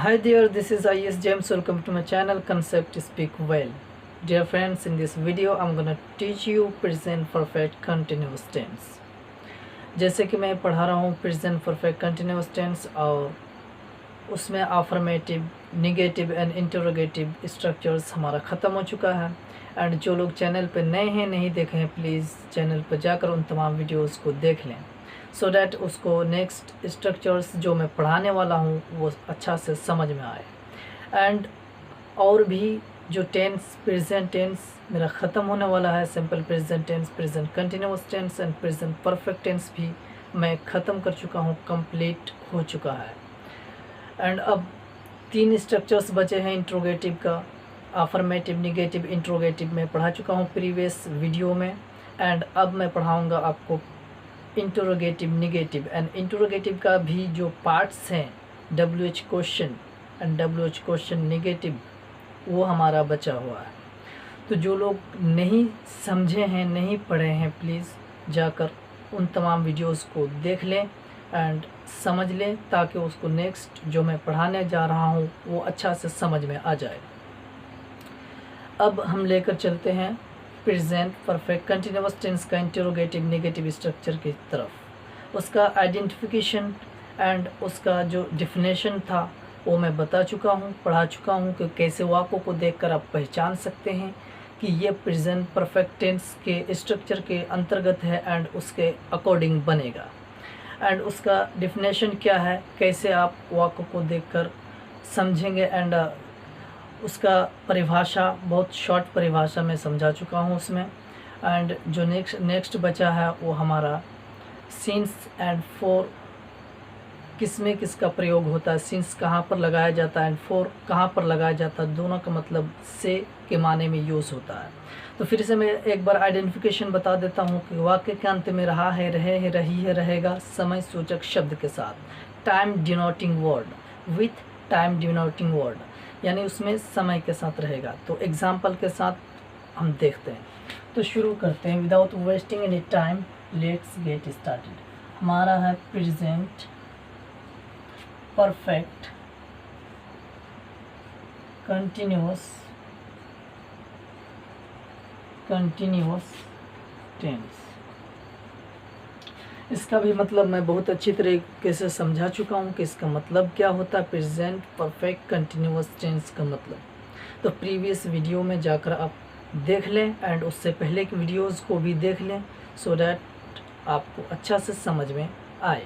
Hi there, this is IS James. Welcome to my channel Concept Speak Well. Dear friends, in this video I'm gonna teach you present perfect continuous tense. जैसे कि मैं पढ़ा रहा हूँ present perfect continuous tense और उसमें affirmative, negative and interrogative structures हमारा ख़त्म हो चुका है। एंड जो लोग चैनल पे नए हैं, नहीं देखे हैं, प्लीज़ चैनल पर जाकर उन तमाम वीडियोज़ को देख लें सो डैट उसको नेक्स्ट स्ट्रक्चर्स जो मैं पढ़ाने वाला हूँ वो अच्छा से समझ में आए। एंड और भी जो टेंस प्रेजेंट टेंस मेरा ख़त्म होने वाला है, simple present tense, present continuous tense and present perfect tense भी मैं ख़त्म कर चुका हूँ, कंप्लीट हो चुका है। एंड अब 3 स्ट्रक्चर्स बचे हैं इंट्रोगेटिव का। अफर्मेटिव, निगेटिव, इंट्रोगेटिव में पढ़ा चुका हूँ प्रीवियस वीडियो में। एंड अब मैं पढ़ाऊँगा आपको इंटरोगेटिव, निगेटिव एंड इंटरोगेटिव का भी जो पार्ट्स हैं, WH question and WH question negative, वो हमारा बचा हुआ है। तो जो लोग नहीं समझे हैं, नहीं पढ़े हैं, प्लीज़ जाकर उन तमाम वीडियोस को देख लें एंड समझ लें ताकि उसको नेक्स्ट जो मैं पढ़ाने जा रहा हूँ वो अच्छा से समझ में आ जाए। अब हम लेकर चलते हैं प्रेजेंट परफेक्ट कंटिन्यूअस टेंस का इंटरोगेटिव निगेटिव स्ट्रक्चर की तरफ। उसका आइडेंटिफिकेशन एंड उसका जो डिफिनेशन था वो मैं बता चुका हूँ, पढ़ा चुका हूँ कि कैसे वाक्यों को देखकर आप पहचान सकते हैं कि ये प्रेजेंट परफेक्ट टेंस के स्ट्रक्चर के अंतर्गत है एंड उसके अकॉर्डिंग बनेगा। एंड उसका डिफिनेशन क्या है, कैसे आप वाक्यों को देखकर समझेंगे। एंड उसका परिभाषा बहुत शॉर्ट परिभाषा में समझा चुका हूँ उसमें। एंड जो नेक्स्ट बचा है वो हमारा सिंस एंड फॉर, किस में किसका प्रयोग होता है, सिंस कहाँ पर लगाया जाता है एंड फॉर कहाँ पर लगाया जाता है, दोनों का मतलब से के माने में यूज़ होता है। तो फिर से मैं एक बार आइडेंटिफिकेशन बता देता हूँ कि वाक्य के अंत में रहा है, रहे है, रही है, रहेगा समय सूचक शब्द के साथ, time denoting word with time denoting word, यानी उसमें समय के साथ रहेगा। तो एग्जाम्पल के साथ हम देखते हैं। तो शुरू करते हैं without wasting any time, let's get started. हमारा है प्रेजेंट परफेक्ट कंटिन्यूअस टेंस। इसका भी मतलब मैं बहुत अच्छी तरीके से समझा चुका हूँ कि इसका मतलब क्या होता है प्रेजेंट परफेक्ट कंटिन्यूअस टेंस का मतलब। तो प्रीवियस वीडियो में जाकर आप देख लें एंड उससे पहले की वीडियोस को भी देख लें सो डैट आपको अच्छा से समझ में आए।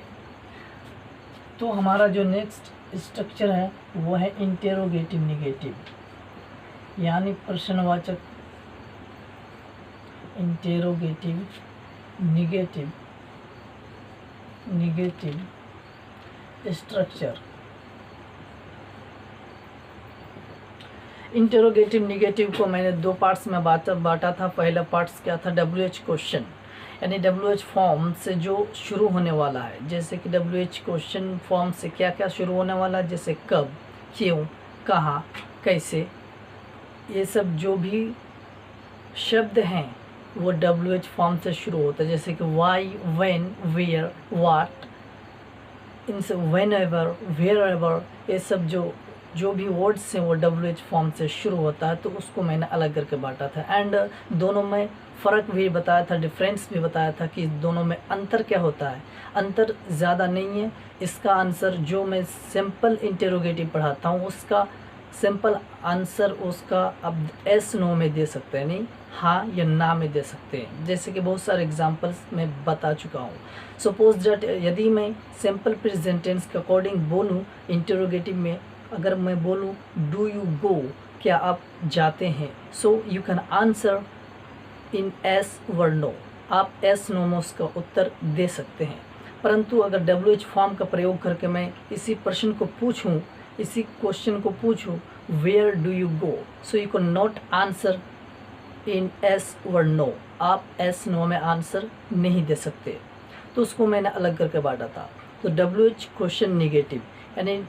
तो हमारा जो नेक्स्ट स्ट्रक्चर है वो है इंटेरोगेटिव निगेटिव, यानी प्रश्नवाचक interrogative negative structure. Interrogative negative को मैंने 2 पार्ट्स में बांटा था। पहला पार्ट्स क्या था, WH क्वेश्चन, यानी WH फॉर्म से जो शुरू होने वाला है। जैसे कि WH क्वेश्चन फॉर्म से क्या क्या शुरू होने वाला है, जैसे कब, क्यों, कहाँ, कैसे, ये सब जो भी शब्द हैं वो WH फॉर्म से शुरू होता है। जैसे कि वाई, व्हेन, वेयर, व्हाट, इन सब, व्हेन एवर, वेयर एवर, ये सब जो भी वर्ड्स हैं वो WH फॉर्म से शुरू होता है। तो उसको मैंने अलग करके बांटा था एंड दोनों में फ़र्क भी बताया था, डिफरेंस भी बताया था कि दोनों में अंतर क्या होता है। अंतर ज़्यादा नहीं है। इसका आंसर जो मैं सिंपल इंटेरोगेटिव पढ़ाता हूँ उसका सिंपल आंसर उसका अब एस नो में दे सकते हैं, नहीं हाँ या ना में दे सकते हैं। जैसे कि बहुत सारे एग्जांपल्स मैं बता चुका हूँ। सपोज दैट यदि मैं सिंपल प्रेजेंट टेंस के अकॉर्डिंग बोलूँ इंटेरोगेटिव में, अगर मैं बोलूँ डू यू गो, क्या आप जाते हैं, so you can answer in yes or no, आप एस नो में उसका उत्तर दे सकते हैं। परंतु अगर WH फॉर्म का प्रयोग करके मैं इसी प्रश्न को पूछूं, इसी क्वेश्चन को पूछूं where do you go, so you can not answer in yes or no, आप एस नो में आंसर नहीं दे सकते। तो उसको मैंने अलग करके बांटा था। तो WH क्वेश्चन निगेटिव, यानी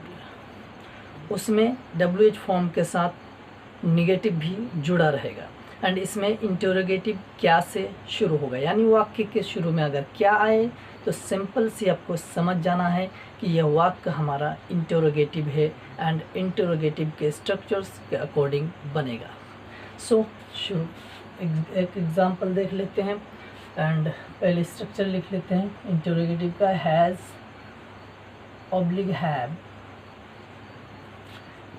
उसमें WH फॉर्म के साथ निगेटिव भी जुड़ा रहेगा। एंड इसमें इंटरोगेटिव क्या से शुरू होगा, यानी वाक्य के शुरू में अगर क्या आए तो सिंपल सी आपको समझ जाना है कि यह वाक्य हमारा इंटरोगेटिव है एंड इंटरोगेटिव के स्ट्रक्चर्स के अकॉर्डिंग बनेगा। सो शुरू एक एग्जांपल देख लेते हैं एंड पहले स्ट्रक्चर लिख लेते हैं इंटरोगेटिव का। Has oblique have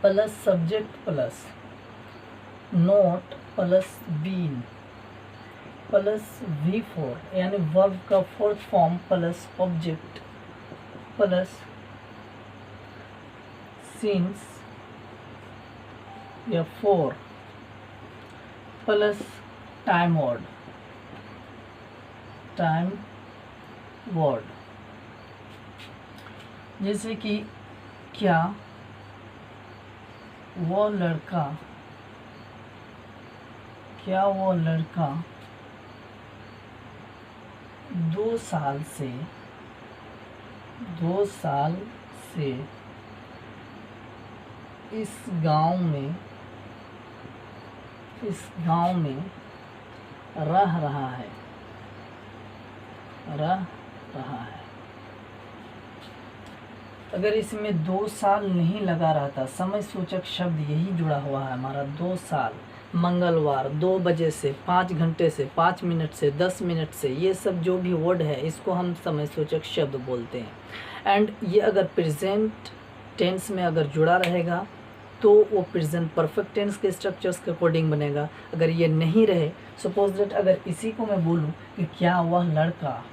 plus subject plus not plus been plus V4 यानी वर्ब का fourth form plus object plus since या फोर प्लस टाइम वर्ड जैसे कि क्या वो लड़का 2 साल से इस गांव में रह रहा है। अगर इसमें 2 साल नहीं लगा रहता, समय सूचक शब्द यही जुड़ा हुआ है हमारा 2 साल, मंगलवार 2 बजे से 5 घंटे से 5 मिनट से 10 मिनट से, ये सब जो भी वर्ड है इसको हम समय सूचक शब्द बोलते हैं। एंड ये अगर प्रेजेंट टेंस में अगर जुड़ा रहेगा तो वो प्रेजेंट परफेक्ट टेंस के स्ट्रक्चर्स के अकॉर्डिंग बनेगा। अगर ये नहीं रहे, सपोज दैट अगर इसी को मैं बोलूँ कि क्या वह लड़का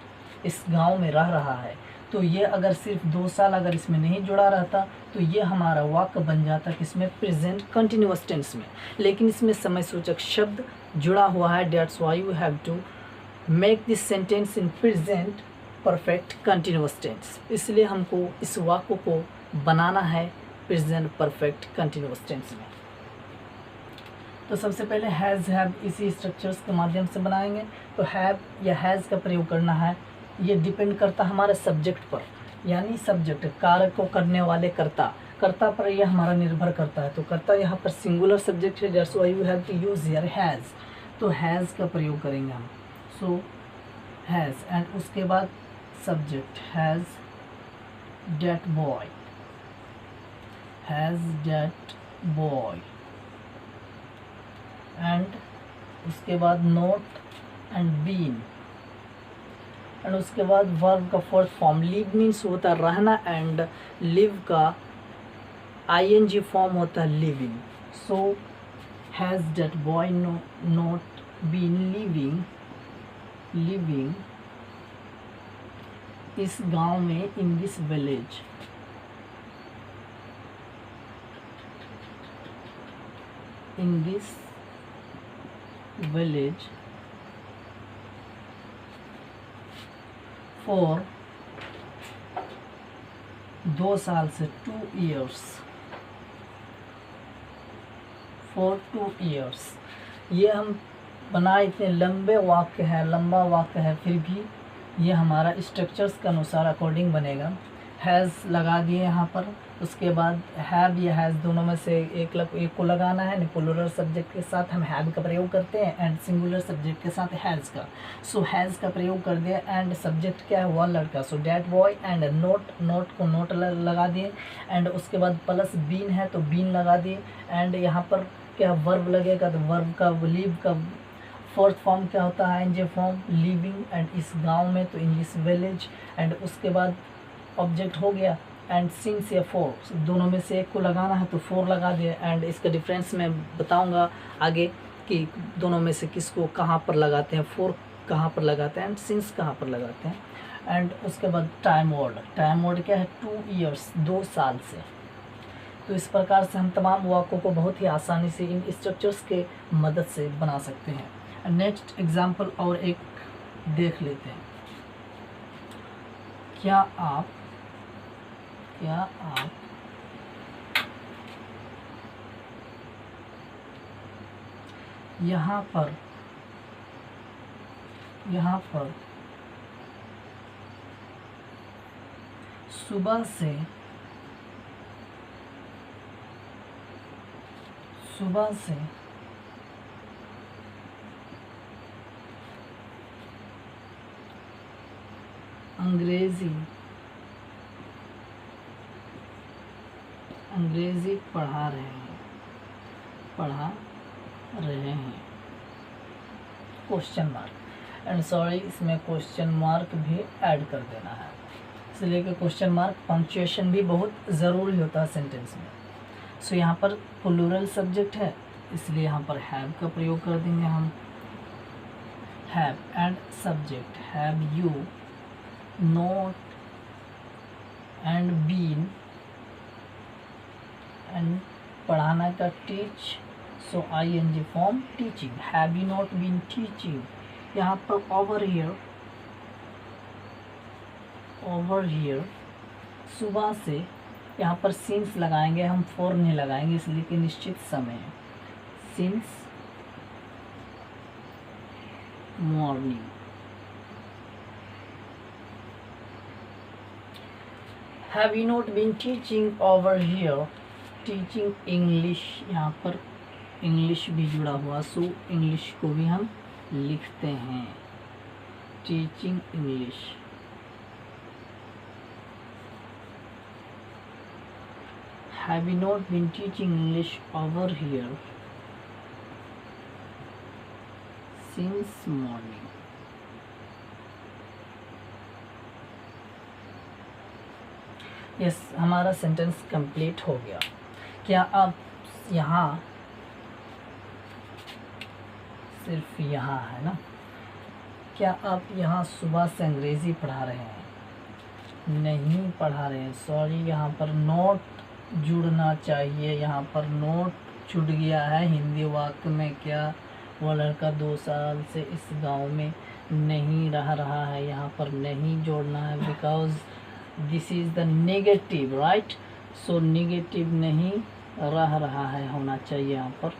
इस गांव में रह रहा है, तो ये अगर सिर्फ 2 साल अगर इसमें नहीं जुड़ा रहता तो ये हमारा वाक्य बन जाता किसमें, प्रेजेंट कंटिन्यूअस टेंस में। लेकिन इसमें समय सूचक शब्द जुड़ा हुआ है, that's why you have to make this sentence in present perfect continuous tense. इसलिए हमको इस वाक्य को बनाना है प्रेजेंट परफेक्ट कंटिन्यूअस टेंस में। तो सबसे पहले हैज़ हैव इसी स्ट्रक्चर्स के माध्यम से बनाएंगे। तो हैव या हैज़ का प्रयोग करना है, ये डिपेंड करता है हमारे सब्जेक्ट पर, यानी सब्जेक्ट कार्य को करने वाले कर्ता पर यह हमारा निर्भर करता है। तो कर्ता यहाँ पर सिंगुलर सब्जेक्ट है, that's why you have to use here has. तो हैज़ का प्रयोग करेंगे हम। सो हैज़ एंड उसके बाद subject has that boy and उसके बाद नोट एंड बीन एंड उसके बाद वर्ब का फोर्थ फॉर्म। लीव मीन्स होता है रहना एंड लिव का ING फॉर्म होता है living. So has that boy not been living इस गांव में, इन दिस विलेज। फॉर 2 साल से 2 years, फॉर 2 years। ये हम बनाए इतने लंबा वाक्य है, फिर भी ये हमारा स्ट्रक्चर्स के अनुसार अकॉर्डिंग बनेगा। हैज़ लगा दिए यहाँ पर, उसके बाद हैव या हैज़ दोनों में से एक को लगाना है। प्लूरल सब्जेक्ट के साथ हम हैव का प्रयोग करते हैं एंड सिंगुलर सब्जेक्ट के साथ हैज़ का। सो हैज़ का प्रयोग कर दिया एंड सब्जेक्ट क्या है, वह लड़का। So that boy and note को नोट लगा दिए एंड उसके बाद प्लस बीन है तो बीन लगा दिए एंड यहाँ पर क्या वर्ब लगेगा, तो वर्ब का लीव का फोर्थ फॉर्म क्या होता है, ING फॉर्म, लिविंग एंड इस गांव में, तो इन दिस विलेज। एंड उसके बाद ऑब्जेक्ट हो गया एंड सिंस या फोर, दोनों में से एक को लगाना है तो 4 लगा दिए। एंड इसका डिफरेंस मैं बताऊंगा आगे कि दोनों में से किसको कहाँ पर लगाते हैं, 4 कहाँ पर लगाते हैं एंड सिंस कहाँ पर लगाते हैं। एंड उसके बाद टाइम वर्ड क्या है, 2 years 2 साल से। तो इस प्रकार से हम तमाम वाक्यों को बहुत ही आसानी से इन स्ट्रक्चर्स के मदद से बना सकते हैं। नेक्स्ट एग्जाम्पल और एक देख लेते हैं। क्या आप यहाँ पर सुबह से अंग्रेज़ी पढ़ा रहे हैं क्वेश्चन मार्क। एंड सॉरी, इसमें क्वेश्चन मार्क भी ऐड कर देना है, इसलिए कि क्वेश्चन मार्क पंक्चुएशन भी बहुत ज़रूरी होता है सेंटेंस में। सो यहाँ पर प्लूरल सब्जेक्ट है, इसलिए यहाँ पर हैव का प्रयोग कर देंगे हम। Have and subject, have you not and been, and पढ़ाना का teach, so ing form teaching. Have you not been teaching, यहाँ पर ओवर हियर सुबह से, यहाँ पर सिंस लगाएंगे हम, फॉर नहीं लगाएंगे, इसलिए कि निश्चित समय। Since morning, have you not been teaching over here, teaching English, यहाँ पर इंग्लिश भी जुड़ा हुआ, सो इंग्लिश को भी हम लिखते हैं, teaching English. Have you not been teaching English over here since morning. Yes, हमारा सेंटेंस कंप्लीट हो गया। क्या आप यहाँ, सिर्फ यहाँ है ना, क्या आप यहाँ सुबह से अंग्रेज़ी पढ़ा रहे हैं? नहीं पढ़ा रहे हैं, सॉरी, यहाँ पर नोट जुड़ना चाहिए, यहाँ पर नोट छूट गया है। हिंदी वाक्य में क्या, वो लड़का 2 साल से इस गांव में नहीं रह रहा है, यहाँ पर नहीं जोड़ना है, because this is the negative, right. So negative नहीं रह रहा है होना चाहिए यहाँ पर।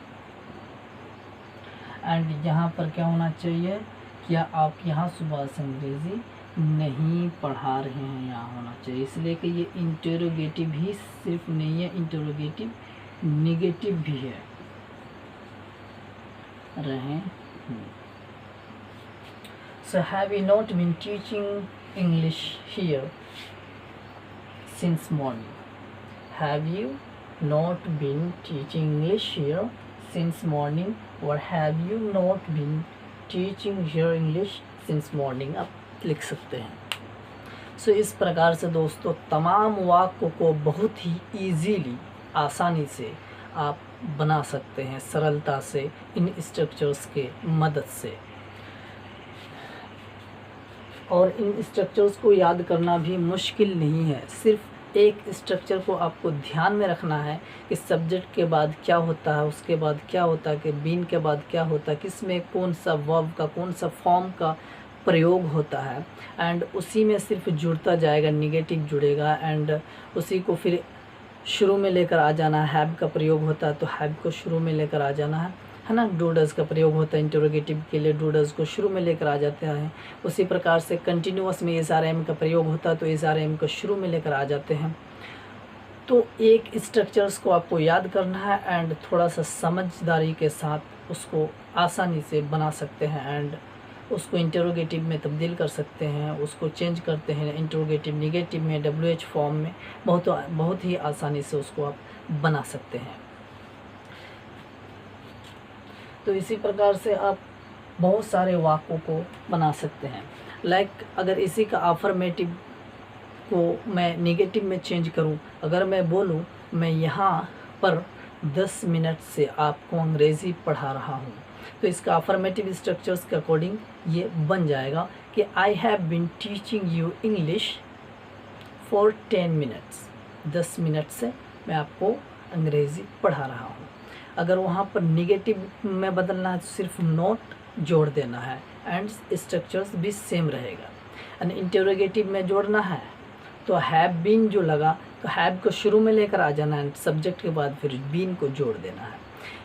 एंड यहाँ पर क्या होना चाहिए, क्या आप यहाँ सुबह से अंग्रेज़ी नहीं पढ़ा रहे हैं, यहाँ होना चाहिए, इसलिए कि ये इंटरोगेटिव ही सिर्फ नहीं है, इंटरोगेटिव नेगेटिव भी है, रहे। So have you not been teaching English here since morning, have you not been teaching English here since morning, or have you not been teaching here English since morning, आप लिख सकते हैं। सो इस प्रकार से दोस्तों तमाम वाक्यों को बहुत ही इजीली, आसानी से आप बना सकते हैं, सरलता से, इन स्ट्रक्चर्स के मदद से। और इन स्ट्रक्चर्स को याद करना भी मुश्किल नहीं है, सिर्फ एक स्ट्रक्चर को आपको ध्यान में रखना है कि सब्जेक्ट के बाद क्या होता है, उसके बाद क्या होता है, कि बीन के बाद क्या होता है, किस में कौन सा वर्ब का, कौन सा फॉर्म का प्रयोग होता है, एंड उसी में सिर्फ जुड़ता जाएगा, निगेटिव जुड़ेगा, एंड उसी को फिर शुरू में लेकर आ जाना है। हैव का प्रयोग होता है तो हैव को शुरू में लेकर आ जाना है ना। डू डज का प्रयोग होता है इंटरोगेटिव के लिए, डू डज को शुरू में लेकर आ जाते हैं। उसी प्रकार से कंटिन्यूअस में एस आर एम का प्रयोग होता है तो एस आर एम को शुरू में लेकर आ जाते हैं। तो एक स्ट्रक्चर्स को आपको याद करना है एंड थोड़ा सा समझदारी के साथ उसको आसानी से बना सकते हैं, एंड उसको इंटरोगेटिव में तब्दील कर सकते हैं, उसको चेंज करते हैं इंटरोगेटिव निगेटिव में, WH फॉर्म में, बहुत ही आसानी से उसको आप बना सकते हैं। तो इसी प्रकार से आप बहुत सारे वाक्यों को बना सकते हैं। लाइक अगर इसी का अफर्मेटिव को मैं निगेटिव में चेंज करूं, अगर मैं बोलूं मैं यहाँ पर 10 मिनट से आपको अंग्रेज़ी पढ़ा रहा हूँ, तो इसका अफर्मेटिव स्ट्रक्चर्स के अकॉर्डिंग ये बन जाएगा कि I have been teaching you English for 10 minutes, 10 minute से मैं आपको अंग्रेज़ी पढ़ा रहा हूँ। अगर वहाँ पर निगेटिव में बदलना है तो सिर्फ नोट जोड़ देना है एंड स्ट्रक्चर्स भी सेम रहेगा। एंड इंटरोगेटिव में जोड़ना है तो हैव बीन जो लगा तो हैव को शुरू में लेकर आ जाना है, सब्जेक्ट के बाद फिर बीन को जोड़ देना है।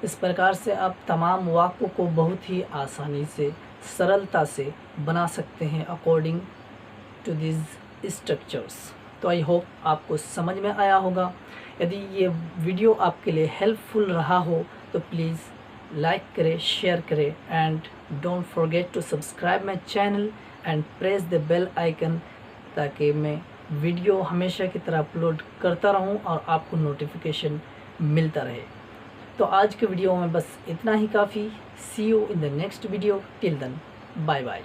इस प्रकार से आप तमाम वाक्यों को बहुत ही आसानी से, सरलता से बना सकते हैं अकॉर्डिंग टू दिस स्ट्रक्चर्स। तो आई होप आपको समझ में आया होगा। यदि ये वीडियो आपके लिए हेल्पफुल रहा हो तो प्लीज़ लाइक करें, शेयर करें, and don't forget to subscribe my channel and press the bell icon ताकि मैं वीडियो हमेशा की तरह अपलोड करता रहूं और आपको नोटिफिकेशन मिलता रहे। तो आज के वीडियो में बस इतना ही काफ़ी। See you in the next video. Till then bye bye.